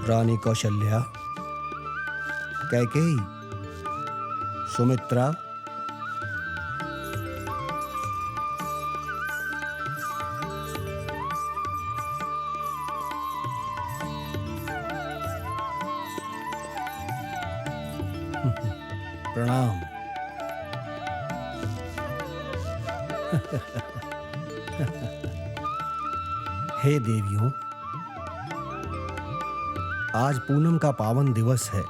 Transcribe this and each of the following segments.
रानी कौशल्या, कैकेयी, सुमित्रा, प्रणाम। हे देवियों, आज पूनम का पावन दिवस है।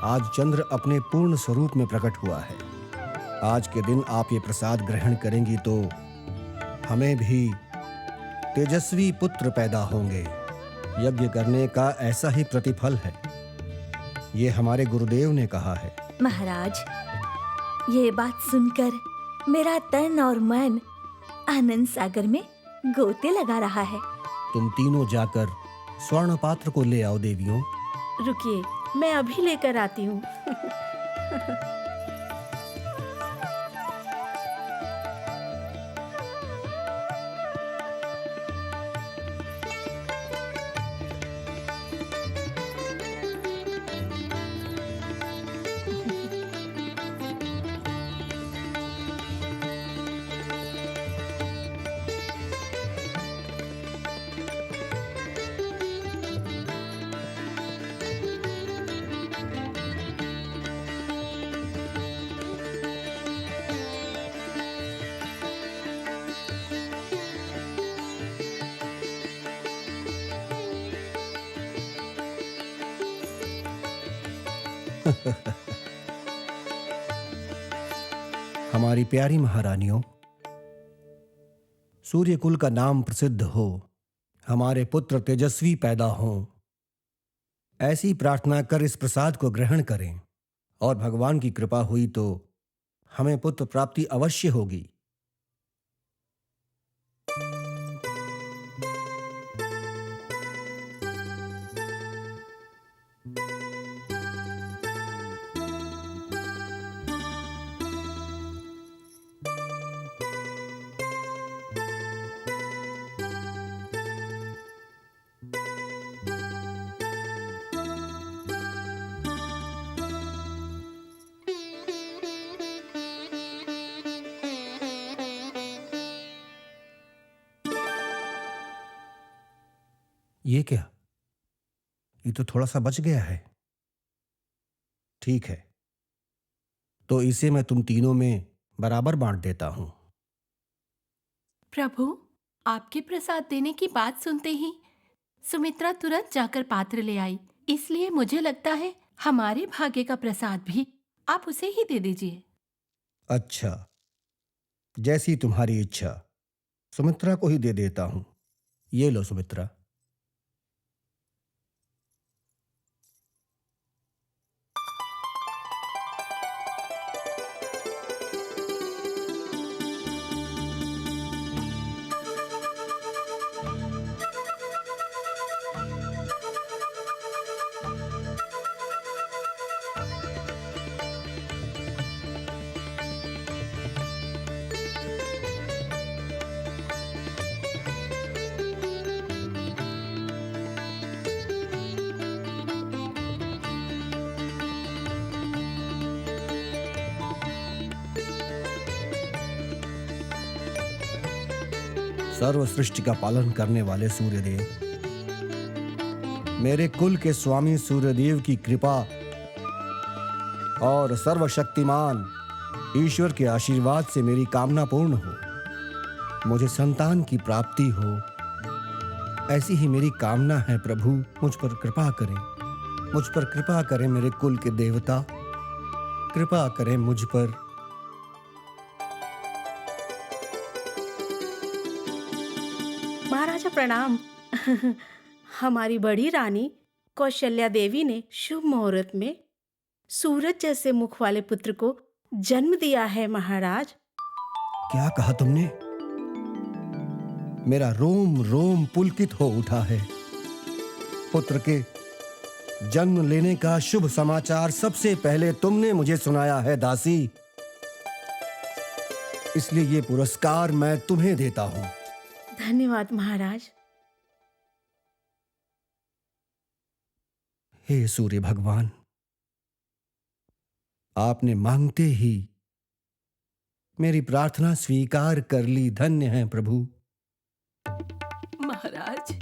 आज चंद्र अपने पूर्ण स्वरूप में प्रकट हुआ है। आज के दिन आप ये प्रसाद ग्रहण करेंगी तो हमें भी तेजस्वी पुत्र पैदा होंगे। यज्ञ करने का ऐसा ही प्रतिफल है, ये हमारे गुरुदेव ने कहा है। महाराज, ये बात सुनकर मेरा तन और मन आनंद सागर में गोते लगा रहा है। तुम तीनों जाकर स्वर्ण पात्र को ले आओ देवियों। रुकिए, मैं अभी लेकर आती हूँ। हमारी प्यारी महारानियों, सूर्य कुल का नाम प्रसिद्ध हो, हमारे पुत्र तेजस्वी पैदा हों, ऐसी प्रार्थना कर इस प्रसाद को ग्रहण करें और भगवान की कृपा हुई तो हमें पुत्र प्राप्ति अवश्य होगी। ये क्या? ये तो थोड़ा सा बच गया है। ठीक है, तो इसे मैं तुम तीनों में बराबर बांट देता हूं। प्रभु, आपके प्रसाद देने की बात सुनते ही सुमित्रा तुरंत जाकर पात्र ले आई। इसलिए मुझे लगता है हमारे भाग्य का प्रसाद भी आप उसे ही दे दीजिए। अच्छा, जैसी तुम्हारी इच्छा। सुमित्रा को ही दे देता हूं। ये लो सुमित्रा। सर्व सृष्टि का पालन करने वाले सूर्यदेव, मेरे कुल के स्वामी सूर्यदेव की कृपा और सर्वशक्तिमान ईश्वर के आशीर्वाद से मेरी कामना पूर्ण हो, मुझे संतान की प्राप्ति हो, ऐसी ही मेरी कामना है। प्रभु, मुझ पर कृपा करें, मुझ पर कृपा करें मेरे कुल के देवता, कृपा करें मुझ पर। महाराजा प्रणाम। हमारी बड़ी रानी कौशल्या देवी ने शुभ मुहूर्त में सूरज जैसे मुख वाले पुत्र को जन्म दिया है महाराज। क्या कहा तुमने? मेरा रोम रोम पुलकित हो उठा है। पुत्र के जन्म लेने का शुभ समाचार सबसे पहले तुमने मुझे सुनाया है दासी, इसलिए ये पुरस्कार मैं तुम्हें देता हूं। धन्यवाद महाराज। हे सूर्य भगवान, आपने मांगते ही मेरी प्रार्थना स्वीकार कर ली। धन्य है प्रभु। महाराज,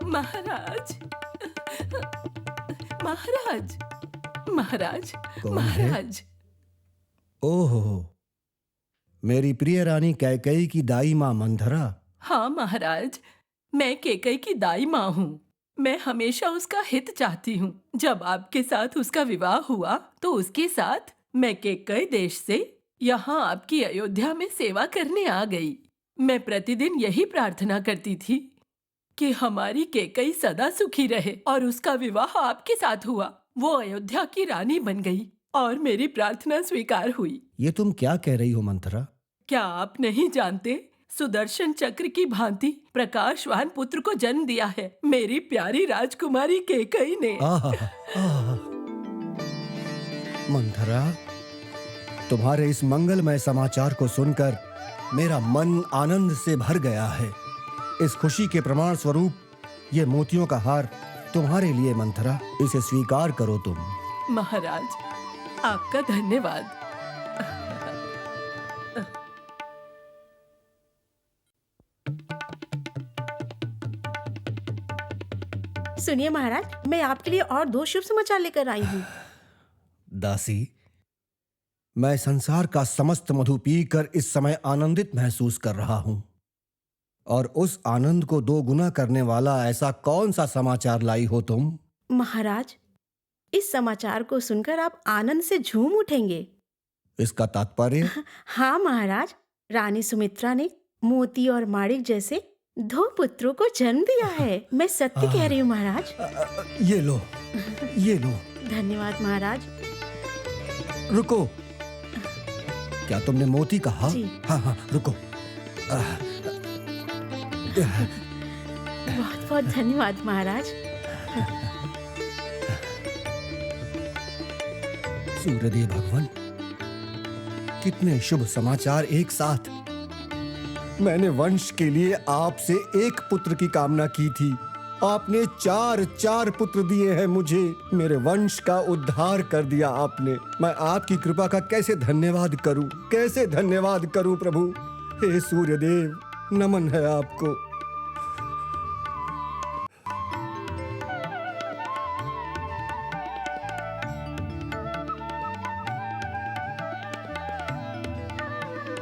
महाराज, महाराज, महाराज, कौन है? महाराज। ओहो, मेरी प्रिय रानी कैकेयी की दाई मां मंथरा। हाँ महाराज, मैं केकई की दाई माँ हूँ। मैं हमेशा उसका हित चाहती हूँ। जब आपके साथ उसका विवाह हुआ तो उसके साथ मैं केकई देश से यहाँ आपकी अयोध्या में सेवा करने आ गई। मैं प्रतिदिन यही प्रार्थना करती थी कि हमारी केकई सदा सुखी रहे, और उसका विवाह आपके साथ हुआ। वो अयोध्या की रानी बन गई और मेरी प्रार्थना स्वीकार हुई। ये तुम क्या कह रही हो मंथरा? क्या आप नहीं जानते, सुदर्शन चक्र की भांति प्रकाशवान पुत्र को जन्म दिया है मेरी प्यारी राजकुमारी केकई ने। आहा, आहा। मंथरा, तुम्हारे इस मंगलमय समाचार को सुनकर मेरा मन आनंद से भर गया है। इस खुशी के प्रमाण स्वरूप ये मोतियों का हार तुम्हारे लिए मंथरा, इसे स्वीकार करो तुम। महाराज, आपका धन्यवाद। सुनिए महाराज, मैं आपके लिए और 2 शुभ समाचार लेकर आई हूँ। दासी, मैं संसार का समस्त मधु पीकर इस समय आनंदित महसूस कर रहा हूं, और उस आनंद को 2 गुना करने वाला ऐसा कौन सा समाचार लाई हो तुम? महाराज, इस समाचार को सुनकर आप आनंद से झूम उठेंगे। इसका तात्पर्य? हाँ महाराज, रानी सुमित्रा ने मोती और माणिक जैसे 2 पुत्रों को जन्म दिया है। मैं सत्य कह रही हूँ महाराज। ये लो, ये लो। धन्यवाद महाराज। रुको, क्या तुमने मोती कहा? जी। हाँ हाँ, रुको। बहुत बहुत धन्यवाद महाराज। सूर्यदेव भगवान, कितने शुभ समाचार एक साथ। मैंने वंश के लिए आपसे 1 पुत्र की कामना की थी, आपने 4 पुत्र दिए हैं मुझे। मेरे वंश का उद्धार कर दिया आपने। मैं आपकी कृपा का कैसे धन्यवाद करूं, कैसे धन्यवाद करूं प्रभु। हे सूर्यदेव, नमन है आपको।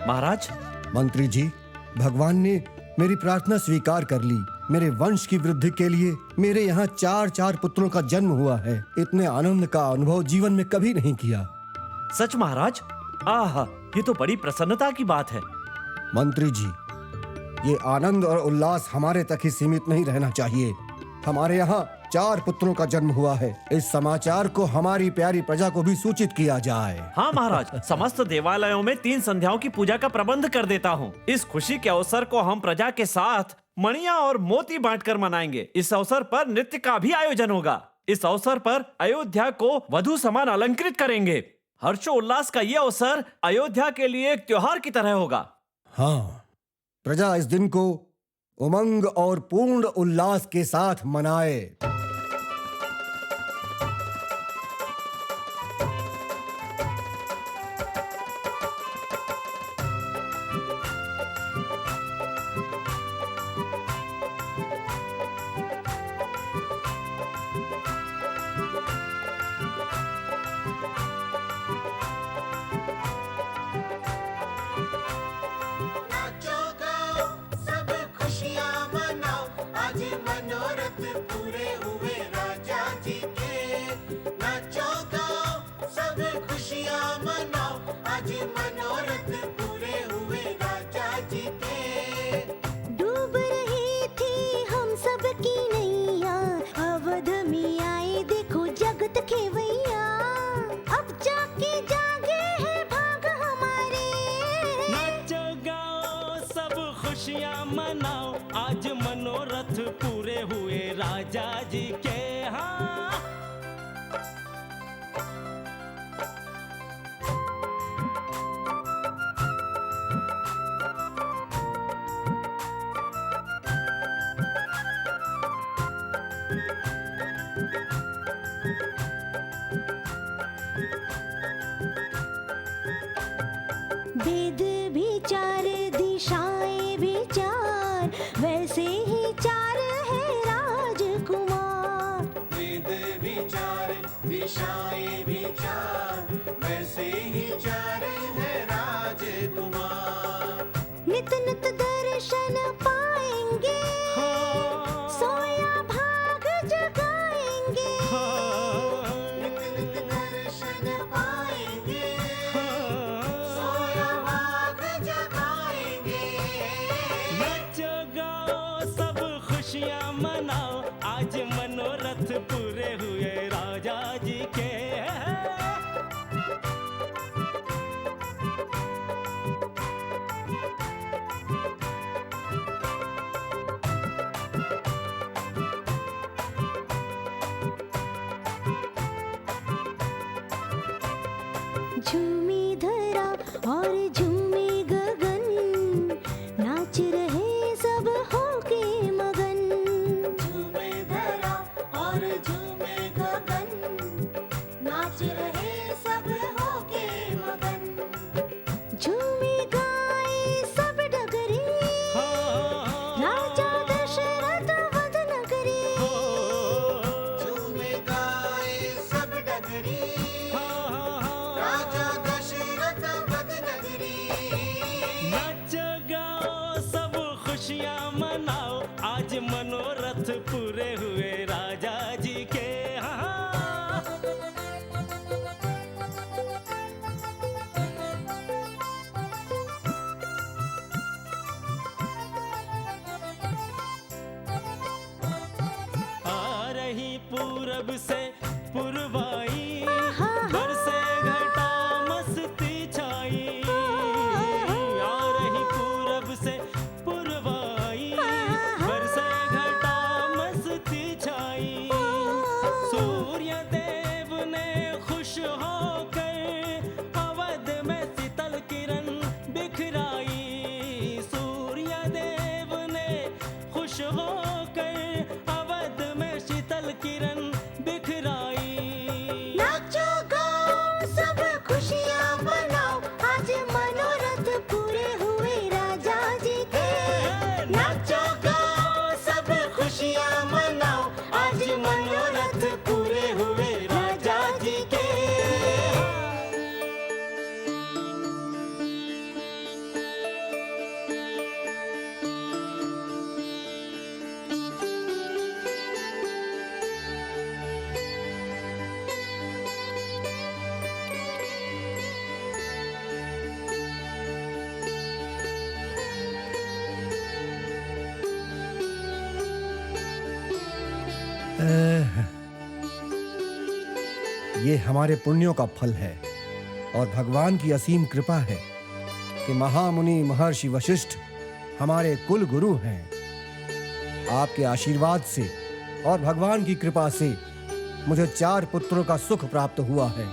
महाराज, मंत्री जी, भगवान ने मेरी प्रार्थना स्वीकार कर ली। मेरे वंश की वृद्धि के लिए मेरे यहाँ 4 पुत्रों का जन्म हुआ है। इतने आनंद का अनुभव जीवन में कभी नहीं किया। सच महाराज? आहा, ये तो बड़ी प्रसन्नता की बात है। मंत्री जी, ये आनंद और उल्लास हमारे तक ही सीमित नहीं रहना चाहिए। हमारे यहाँ 4 पुत्रों का जन्म हुआ है। इस समाचार को हमारी प्यारी प्रजा को भी सूचित किया जाए। हाँ महाराज, समस्त देवालयों में 3 संध्याओं की पूजा का प्रबंध कर देता हूँ। इस खुशी के अवसर को हम प्रजा के साथ मणियां और मोती बांटकर मनाएंगे। इस अवसर पर नृत्य का भी आयोजन होगा। इस अवसर पर अयोध्या को वधु समान अलंकृत करेंगे। हर्षोल्लास का ये अवसर अयोध्या के लिए एक त्योहार की तरह होगा। हाँ, प्रजा इस दिन को उमंग और पूर्ण उल्लास के साथ मनाए। नाचो गाओ सब खुशियां मनाओ, आज मनोरथ पूरे हुए राजा जी के। नाचो गाओ सब खुशियां मनाओ, आज मनोरथ पूरे हुए राजा जी के। डूब रही थी हम सब की नैया, अवध में आए देखो जगत खेवैया। अब जाके जागे हैं भाग हमारे। नाचो गाओ सब खुशियाँ मनाओ, आज मनोरथ पूरे हुए राजा जी के। हाँ, वेद भी चार, दिशाएं भी चार, वैसे ही चार है राजकुमार। वेद भी चार, दिशाएं भी चार, वैसे ही चार है राजकुमार। नित नित दर्शन पाएंगे, सोया भाग जगाएंगे। नित नित दर्शन पाएंगे, सोया भाग जगाएंगे। नाचो गाओ सब खुशियाँ मनाओ, आज मनोरथ पूरे हुए राजा जी के। झूमी धरा और झूमे गगन, नाच रहे सब होके मगन। झूमे धरा और झूमे गगन, नाच रहे सब होके मगन। झूमे गाए सब डगरे, राजा दशरथ वद नगरे। झूमे गाए सब डगरी, राजा दशरथ वद नगरी। नाचो गाओ सब खुशियाँ मनाओ, आज मनोरथ पूरे हुए राजा जी के। आ रही पूरब से पुरवाई, बरसे घटा मस्ती छाई। आ रही पूरब से पुरवाई, बरसे घटा मस्ती छाई। सूर्य देव ने खुश होकर अवध में शीतल किरण बिखराई। सूर्य देव ने खुश होकर अवध में शीतल किरण बिखराई। नाचो गाओ सब खुशियाँ मनाओ, आज मनोरथ पूरे हुए राजा जी के। नाचो गाओ सब खुशियाँ मनाओ, आज मनोरथ पूरे हुए राजा जी के। ये हमारे पुण्यों का फल है और भगवान की असीम कृपा है कि महामुनि महर्षि वशिष्ठ हमारे कुल गुरु हैं। आपके आशीर्वाद से और भगवान की कृपा से मुझे 4 पुत्रों का सुख प्राप्त हुआ है।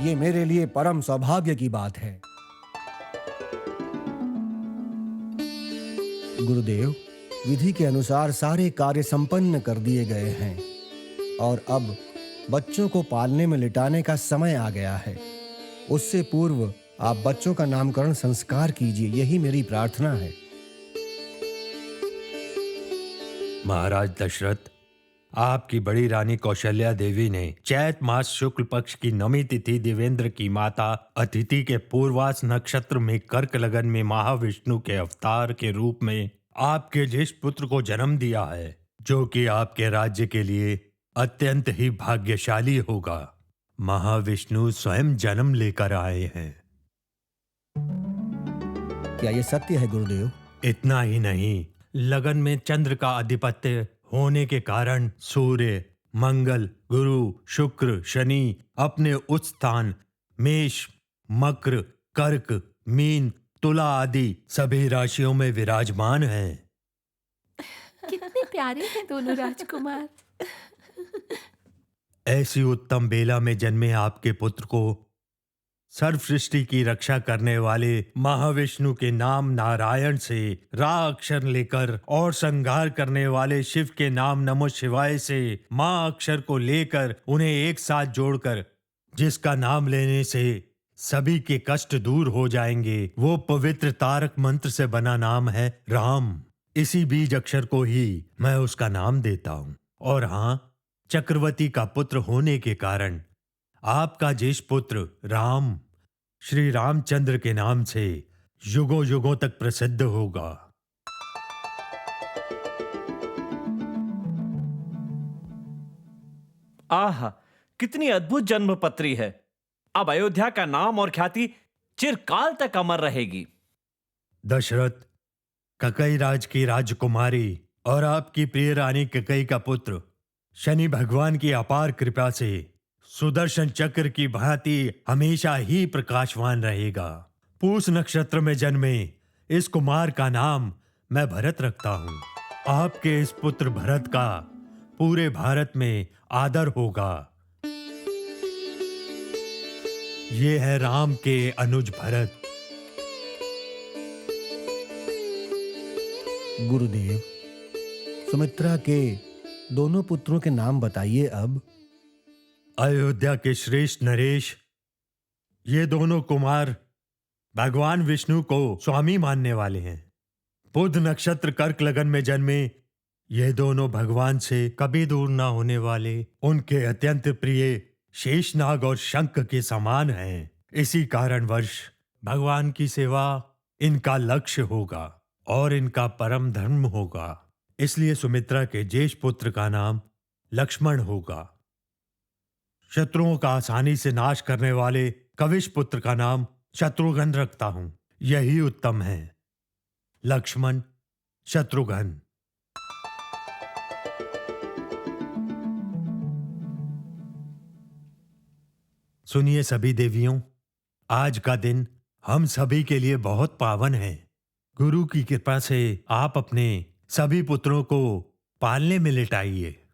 ये मेरे लिए परम सौभाग्य की बात है। गुरुदेव, विधि के अनुसार सारे कार्य संपन्न कर दिए गए हैं और अब बच्चों को पालने में लिटाने का समय आ गया है। उससे पूर्व आप बच्चों का नामकरण संस्कार कीजिए, यही मेरी प्रार्थना है। महाराज दशरथ, आपकी बड़ी रानी कौशल्या देवी ने चैत मास शुक्ल पक्ष की नवमी तिथि देवेंद्र की माता अतिथि के पूर्वास नक्षत्र में कर्क लगन में महाविष्णु के अवतार के रूप में आपके ज्येष्ठ पुत्र को जन्म दिया है, जो कि आपके राज्य के लिए अत्यंत ही भाग्यशाली होगा। महाविष्णु स्वयं जन्म लेकर आए हैं। क्या ये सत्य है गुरुदेव? इतना ही नहीं, लगन में चंद्र का आधिपत्य होने के कारण सूर्य, मंगल, गुरु, शुक्र, शनि अपने उच्च स्थान मेष, मकर, कर्क, मीन, तुला आदि सभी राशियों में विराजमान हैं। कितने प्यारे हैं दोनों राजकुमार। ऐसी उत्तम बेला में जन्मे आपके पुत्र को सर्व सृष्टि की रक्षा करने वाले महाविष्णु के नाम नारायण से रा अक्षर लेकर और संहार करने वाले शिव के नाम नमो शिवाय से मां अक्षर को लेकर उन्हें एक साथ जोड़कर जिसका नाम लेने से सभी के कष्ट दूर हो जाएंगे। वो पवित्र तारक मंत्र से बना नाम है राम। इसी बीज अक्षर को ही मैं उसका नाम देता हूं। और हाँ, चक्रवर्ती का पुत्र होने के कारण आपका ज्येष्ठ पुत्र राम श्री रामचंद्र के नाम से युगों युगों तक प्रसिद्ध होगा। आह, कितनी अद्भुत जन्मपत्री है। अब अयोध्या का नाम और ख्याति चिरकाल तक अमर रहेगी। दशरथ, ककई राज की राजकुमारी और आपकी प्रिय रानी ककई का पुत्र शनि भगवान की अपार कृपा से सुदर्शन चक्र की भांति हमेशा ही प्रकाशवान रहेगा। पूस नक्षत्र में जन्मे इस कुमार का नाम मैं भरत रखता हूं। आपके इस पुत्र भरत का पूरे भारत में आदर होगा। ये है राम के अनुज भरत। गुरुदेव, सुमित्रा के दोनों पुत्रों के नाम बताइए अब। अयोध्या के श्रेष्ठ नरेश, ये दोनों कुमार भगवान विष्णु को स्वामी मानने वाले हैं। बुध नक्षत्र कर्क लगन में जन्मे ये दोनों भगवान से कभी दूर ना होने वाले उनके अत्यंत प्रिय शेषनाग और शंख के समान हैं। इसी कारणवश भगवान की सेवा इनका लक्ष्य होगा और इनका परम धर्म होगा। इसलिए सुमित्रा के ज्येष्ठ पुत्र का नाम लक्ष्मण होगा। शत्रुओं का आसानी से नाश करने वाले कविश पुत्र का नाम शत्रुघ्न रखता हूं। यही उत्तम है। लक्ष्मण, शत्रुघ्न। सुनिए सभी देवियों, आज का दिन हम सभी के लिए बहुत पावन है। गुरु की कृपा से आप अपने सभी पुत्रों को पालने में लिटाइए।